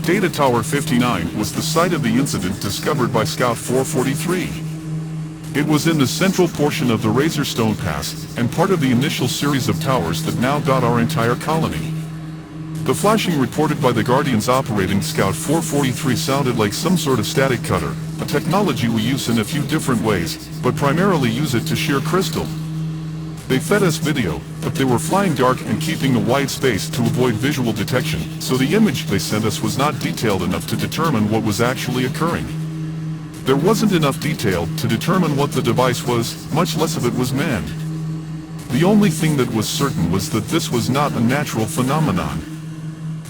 Data Tower 59 was the site of the incident discovered by Scout 443. It was in the central portion of the Razorstone Pass, and part of the initial series of towers that now dot our entire colony. The flashing reported by the Guardians operating Scout 443 sounded like some sort of static cutter, a technology we use in a few different ways, but primarily use it to shear crystal. They fed us video, but they were flying dark and keeping a wide space to avoid visual detection, so the image they sent us was not detailed enough to determine what was actually occurring. There wasn't enough detail to determine what the device was, much less if it was manned. The only thing that was certain was that this was not a natural phenomenon.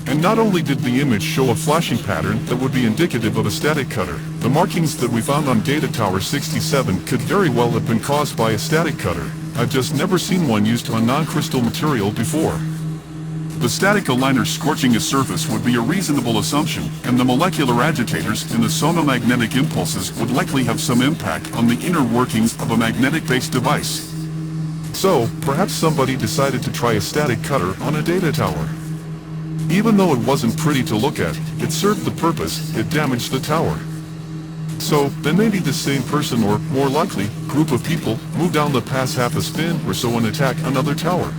And not only did the image show a flashing pattern that would be indicative of a static cutter, the markings that we found on Data Tower 67 could very well have been caused by a static cutter. I've just never seen one used on non-crystal material before. The static aligner scorching a surface would be a reasonable assumption, and the molecular agitators in the sonomagnetic impulses would likely have some impact on the inner workings of a magnetic-based device. So, perhaps somebody decided to try a static cutter on a data tower. Even though it wasn't pretty to look at, it served the purpose, it damaged the tower. So, then maybe the same person or, more likely, group of people moved down the pass half a spin or so and attack another tower.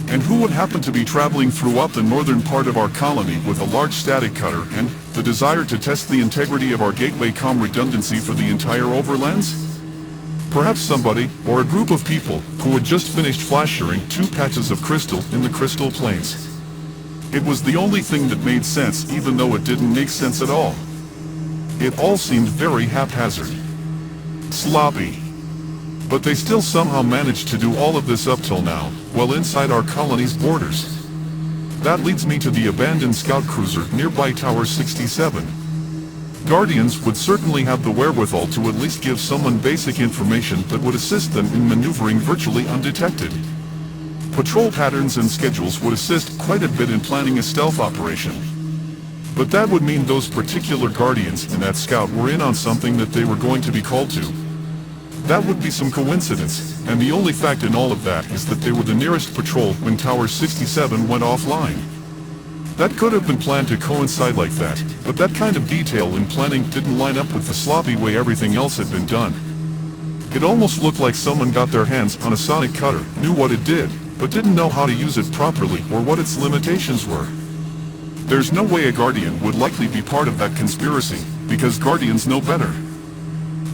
And who would happen to be traveling throughout the northern part of our colony with a large static cutter and the desire to test the integrity of our gateway comm redundancy for the entire overlands? Perhaps somebody, or a group of people, who had just finished flash shearing 2 patches of crystal in the crystal plains. It was the only thing that made sense, even though it didn't make sense at all. It all seemed very haphazard. Sloppy. But they still somehow managed to do all of this up till now, well inside our colony's borders. That leads me to the abandoned scout cruiser nearby Tower 67. Guardians would certainly have the wherewithal to at least give someone basic information that would assist them in maneuvering virtually undetected. Patrol patterns and schedules would assist quite a bit in planning a stealth operation. But that would mean those particular Guardians in that scout were in on something that they were going to be called to. That would be some coincidence, and the only fact in all of that is that they were the nearest patrol when Tower 67 went offline. That could have been planned to coincide like that, but that kind of detail in planning didn't line up with the sloppy way everything else had been done. It almost looked like someone got their hands on a sonic cutter, knew what it did, but didn't know how to use it properly or what its limitations were. There's no way a Guardian would likely be part of that conspiracy, because Guardians know better.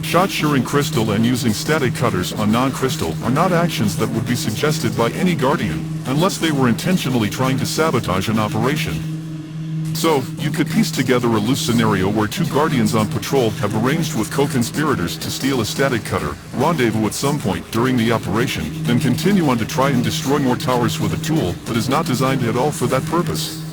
Shot shearing crystal and using static cutters on non-crystal are not actions that would be suggested by any Guardian, unless they were intentionally trying to sabotage an operation. So, you could piece together a loose scenario where 2 Guardians on patrol have arranged with co-conspirators to steal a static cutter, rendezvous at some point during the operation, then continue on to try and destroy more towers with a tool that is not designed at all for that purpose.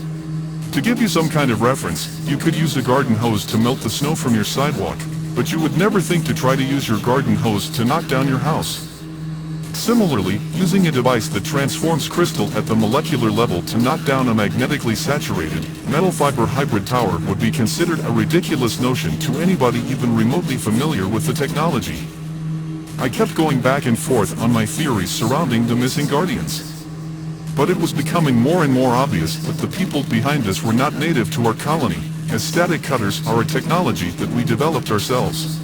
To give you some kind of reference, you could use a garden hose to melt the snow from your sidewalk, but you would never think to try to use your garden hose to knock down your house. Similarly, using a device that transforms crystal at the molecular level to knock down a magnetically saturated, metal fiber hybrid tower would be considered a ridiculous notion to anybody even remotely familiar with the technology. I kept going back and forth on my theories surrounding the missing Guardians. But it was becoming more and more obvious that the people behind this were not native to our colony, as static cutters are a technology that we developed ourselves.